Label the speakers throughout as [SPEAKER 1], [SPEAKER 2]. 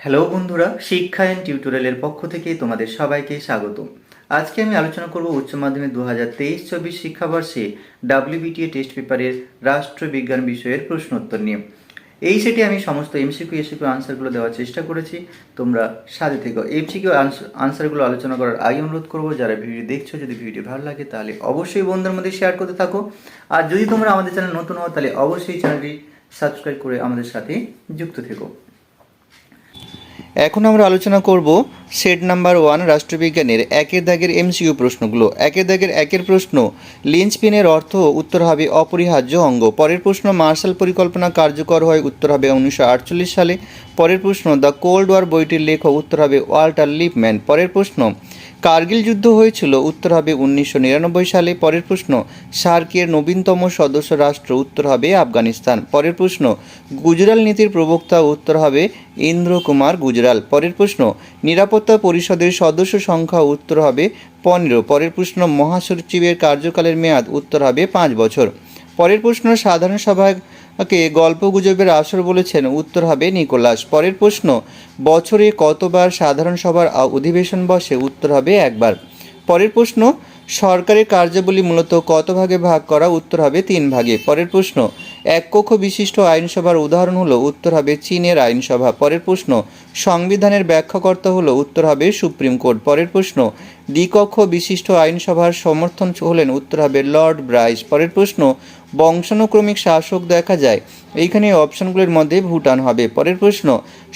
[SPEAKER 1] Hello বন্ধুরা, শিক্ষা and টিউটোরিয়ালের পক্ষ থেকে তোমাদের সবাইকে স্বাগত। আজকে আমি আলোচনা করব উচ্চ মাধ্যমিক 2023-24 শিক্ষাবর্ষে ডাব্লিউবিটিএ টেস্ট পেপারের রাষ্ট্রবিজ্ঞান বিষয়ের প্রশ্নোত্তর নিয়ে। এই সেটে আমি সমস্ত এমসিকিউ এসিকিউ আনসারগুলো দেওয়ার চেষ্টা করেছি, তোমরা সাথে থেকো। এমসিকিউ আনসারগুলো আলোচনা করার আগে অনুরোধ করবো, যারা ভিডিও দেখছো যদি ভিডিও ভালো লাগে তাহলে অবশ্যই বন্ধুদের মধ্যে শেয়ার করতে থাকো। আর যদি তোমরা আমাদের চ্যানেল নতুন হও তাহলে অবশ্যই চ্যানেলটি সাবস্ক্রাইব করে আমাদের সাথে যুক্ত থেকো। এখন আমরা আলোচনা করব সেট নাম্বার 1 রাষ্ট্রবিজ্ঞানের একের দাগের এমসিকিউ প্রশ্নগুলো। একের দাগের একের প্রশ্ন, লিঞ্চপিনের অর্থ, উত্তর হবে অপরিহার্য অঙ্গ। পরের প্রশ্ন, মার্শাল পরিকল্পনা কার্যকর হয়, উত্তর হবে 1948 সালে। পরের প্রশ্ন, দ্য কোল্ড ওয়ার বইটির লেখক, উত্তর হবে ওয়াল্টার লিপম্যান। পরের প্রশ্ন, কার্গিল যুদ্ধ হয়েছিল, উত্তর হবে 1999 সালে। পরের প্রশ্ন, সার্কের নবীনতম সদস্য রাষ্ট্র, উত্তর হবে আফগানিস্তান। পরের প্রশ্ন, গুজরাল নীতির প্রবক্তা, উত্তর হবে ইন্দ্র কুমার গুজরাল। পরের প্রশ্ন, নিরাপত্তা পরিষদের সদস্য সংখ্যা, উত্তর হবে 15। পরের প্রশ্ন, মহাসচিবের কার্যকালের মেয়াদ, উত্তর হবে 5 বছর। পরের প্রশ্ন, সাধারণ সভাকে গল্পগুজবের আসর বলেছেন, উত্তর হবে নিকোলাস। পরের প্রশ্ন, বছরে কতবার সাধারণ সভার অধিবেশন বসে, উত্তর হবে একবার। পরের প্রশ্ন, সরকারের কার্যাবলী মূলত কত ভাগে ভাগ করা, উত্তর হবে 3 ভাগে। পরের প্রশ্ন, এক কক্ষ বিশিষ্ট আইনসভার উদাহরণ হলো, উত্তর হবে চীনের আইনসভা। পরের প্রশ্ন, সংবিধানের ব্যাখ্যাকর্তা হলো, উত্তর হবে সুপ্রিম কোর্ট। পরের প্রশ্ন, দ্বিকক্ষ বিশিষ্ট আইনসভার সমর্থন হলেন, উত্তর হবে লর্ড ব্রাইস। পরের প্রশ্ন, বংশানুক্রমিক শাসক দেখা যায়, এইখানে অপশনগুলির মধ্যে ভুটান হবে। পরের প্রশ্ন,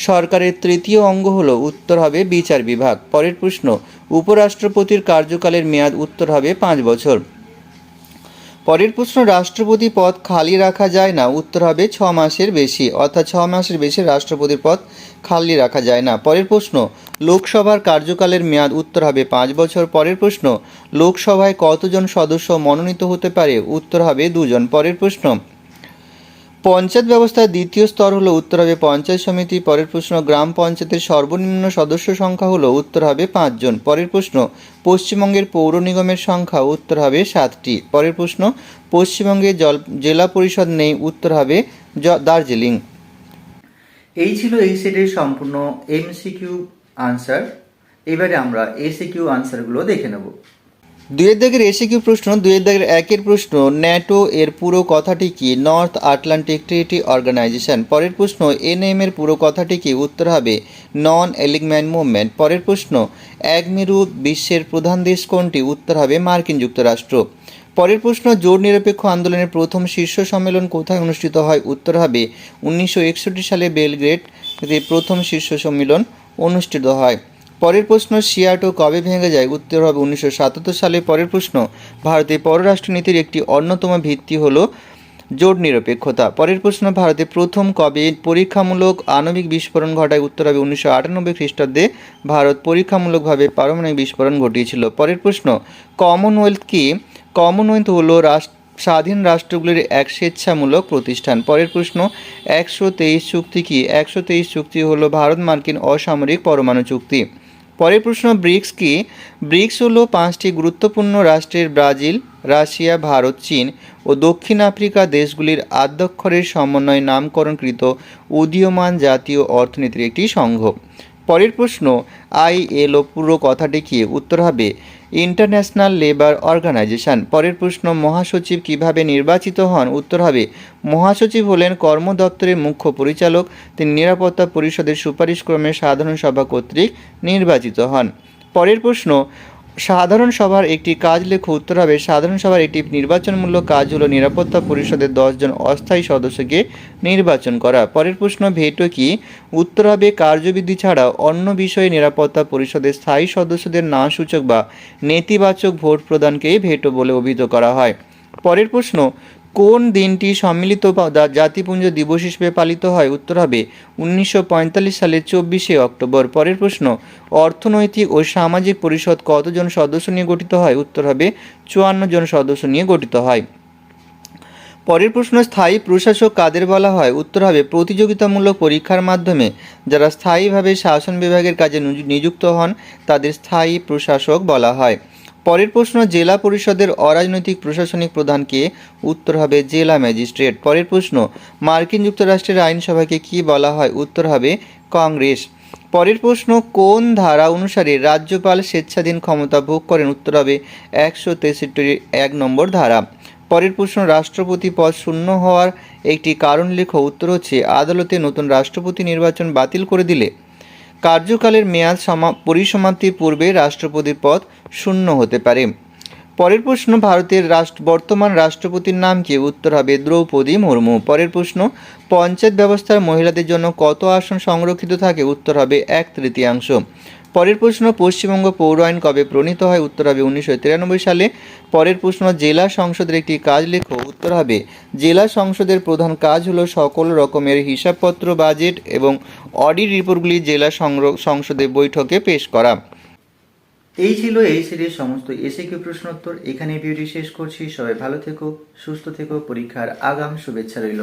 [SPEAKER 1] সরকারের তৃতীয় অঙ্গ হলো, উত্তর হবে বিচার বিভাগ। পরের প্রশ্ন, উপরাষ্ট্রপতির কার্যকালের মেয়াদ, উত্তর হবে 5 বছর। পরের প্রশ্ন, রাষ্ট্রপতি পদ খালি রাখা যায় না, উত্তর হবে 6 মাসের বেশি, অর্থাৎ 6 মাসের বেশি রাষ্ট্রপতির পদ খালি রাখা যায় না। পরের প্রশ্ন, লোকসভার কার্যকালের মেয়াদ, উত্তর হবে 5 বছর। পরের প্রশ্ন, লোকসভায় কতজন সদস্য মনোনীত হতে পারে, উত্তর হবে 2 জন। পরের প্রশ্ন, পঞ্চায়েত ব্যবস্থার দ্বিতীয় স্তর হলো, উত্তর হবে পঞ্চায়েত সমিতি। পরের প্রশ্ন, গ্রাম পঞ্চায়েতের সর্বনিম্ন সদস্য সংখ্যা হলো, উত্তর হবে 5 জন। পরের প্রশ্ন, পশ্চিমবঙ্গের পৌর নিগমের সংখ্যা, উত্তর হবে 7টি। পরের প্রশ্ন, পশ্চিমবঙ্গে জেলা পরিষদ নেই, উত্তর হবে দার্জিলিং। এই ছিল এই সেটের সম্পূর্ণ এমসিকিউ আনসার। এবারে আমরা এসিকিউ আনসারগুলো দেখে নেব। 2 দাগের এসিকিউ প্রশ্ন, 2 দাগের একের প্রশ্ন, ন্যাটো এর পুরো কথাটি কি, নর্থ আটলান্টিক ট্রিটি অর্গানাইজেশন। পরের প্রশ্ন, এনএম এর পুরো কথাটি কি, উত্তর হবে নন এলিগম্যান্ট মুভমেন্ট। পরের প্রশ্ন, এক মেরু বিশ্বের প্রধান দেশ কোনটি, উত্তর হবে মার্কিন যুক্তরাষ্ট্র। পরের প্রশ্ন, জোট নিরপেক্ষ আন্দোলনের প্রথম শীর্ষ সম্মেলন কোথায় অনুষ্ঠিত হয়, উত্তর হবে 1961 সালে বেলগ্রেডে প্রথম শীর্ষ সম্মেলন অনুষ্ঠিত হয়। পরের প্রশ্ন, সিয়াটো কবে ভেঙে যায়, উত্তর হবে 1977 সালে। পরের প্রশ্ন, ভারতের পররাষ্ট্রনীতির একটি অন্যতম ভিত্তি হল জোট নিরপেক্ষতা। পরের প্রশ্ন, ভারতে প্রথম কবে পরীক্ষামূলক আণবিক বিস্ফোরণ ঘটায়, উত্তর হবে 1998 খ্রিস্টাব্দে ভারত পরীক্ষামূলকভাবে পারমাণবিক বিস্ফোরণ ঘটিয়েছিল। পরের প্রশ্ন, কমনওয়েলথ কি, কমনওয়েলথ হল স্বাধীন রাষ্ট্রগুলির এক স্বেচ্ছামূলক প্রতিষ্ঠান। পরের প্রশ্ন, 123 চুক্তি কি, 123 চুক্তি হল ভারত মার্কিন অসামরিক পরমাণু চুক্তি। পরের প্রশ্ন, ব্রিক্স কি, ব্রিক্স হলো 5টি গুরুত্বপূর্ণ রাষ্ট্রের ব্রাজিল, রাশিয়া, ভারত, চীন ও দক্ষিণ আফ্রিকা দেশগুলির আদ্যক্ষরের সমন্বয়ে নামকরণকৃত উদীয়মান জাতীয় অর্থনীতির একটি সংঘ। পরের প্রশ্ন, আইএলও পুরো কথাটি কি, উত্তর হবে ইন্টারন্যাশনাল লেবার অর্গানাইজেশন। পরের প্রশ্ন, মহাসচিব কিভাবে নির্বাচিত হন, উত্তর হবে মহাসচিব হলেন কর্মদপ্তরের মুখ্য পরিচালক, তিনি নিরাপত্তা পরিষদের সুপারিশক্রমে সাধারণ সভা কর্তৃক নির্বাচিত হন। পরের প্রশ্ন, সাধারণ সভার একটি কাজ লেখো, উত্তর হবে সাধারণ সভার একটি নির্বাচনমূলক কাজ হলো নিরাপত্তা পরিষদের 10 জন অস্থায়ী সদস্যকে নির্বাচন করা। পরের প্রশ্ন, ভেটো কি, উত্তর হবে কার্যবিধি ছাড়া অন্য বিষয়ে নিরাপত্তা পরিষদের স্থায়ী সদস্যদের না সূচক বা নেতিবাচক ভোট প্রদানকেই ভেটো বলে অভিহিত করা হয়। পরের প্রশ্ন, কোন দিনটি সম্মিলিত জাতিপুঞ্জ দিবস হিসেবে পালিত হয়, উত্তর হবে 1945 সালের 24শে অক্টোবর। পরের প্রশ্ন, অর্থনৈতিক ও সামাজিক পরিষদ কতজন সদস্য নিয়ে গঠিত হয়, উত্তর হবে 54 জন সদস্য নিয়ে গঠিত হয়। পরের প্রশ্ন, স্থায়ী প্রশাসক কাদের বলা হয়, উত্তর হবে প্রতিযোগিতামূলক পরীক্ষার মাধ্যমে যারা স্থায়ীভাবে শাসন বিভাগের কাজে নিযুক্ত হন তাদের স্থায়ী প্রশাসক বলা হয়। পরের প্রশ্ন, জেলা পরিষদের অরাজনৈতিক প্রশাসনিক প্রধানকে, উত্তর হবে জেলা ম্যাজিস্ট্রেট। পরের প্রশ্ন, মার্কিন যুক্তরাষ্ট্রের আইনসভাকে কি বলা হয়, উত্তর হবে কংগ্রেস। পরের প্রশ্ন, কোন ধারা অনুসারে রাজ্যপাল স্বেচ্ছাধীন ক্ষমতা ভোগ করেন? উত্তর হবে 163 নম্বর ধারা। পরের প্রশ্ন, রাষ্ট্রপতি পদ শূন্য হওয়ার একটি কারণ লেখো। উত্তর হচ্ছে আদালতে নতুন রাষ্ট্রপতি নির্বাচন বাতিল করে দিলে কার্যকালের মেয়াদ পরিসমাপ্তির পূর্বে রাষ্ট্রপতির পদ শূন্য হতে পারে। পরের প্রশ্ন, ভারতের বর্তমান রাষ্ট্রপতির নাম কি? উত্তর হবে দ্রৌপদী মুর্মু। পরের প্রশ্ন, পঞ্চায়েত ব্যবস্থার মহিলাদের জন্য কত আসন সংরক্ষিত থাকে? উত্তর হবে 1/3। পরের প্রশ্ন, পশ্চিমবঙ্গ পৌর আইন কবে প্রণীত হয়? উত্তর হবে 1993 সালে। পরের প্রশ্ন, জেলা সংসদের একটি কাজ লেখো। উত্তর হবে জেলা সংসদের প্রধান কাজ হলো সকল রকমের হিসাবপত্র, বাজেট এবং অডিট রিপোর্টগুলি জেলা সংসদে বৈঠকে পেশ করা। এই ছিল এই সিরিজ সমস্ত এসএকিউ প্রশ্নোত্তর। এখানে ভিডিওটি শেষ করছি। সবাই ভালো থেকো, সুস্থ থেকো, পরীক্ষার আগাম শুভেচ্ছা রইল।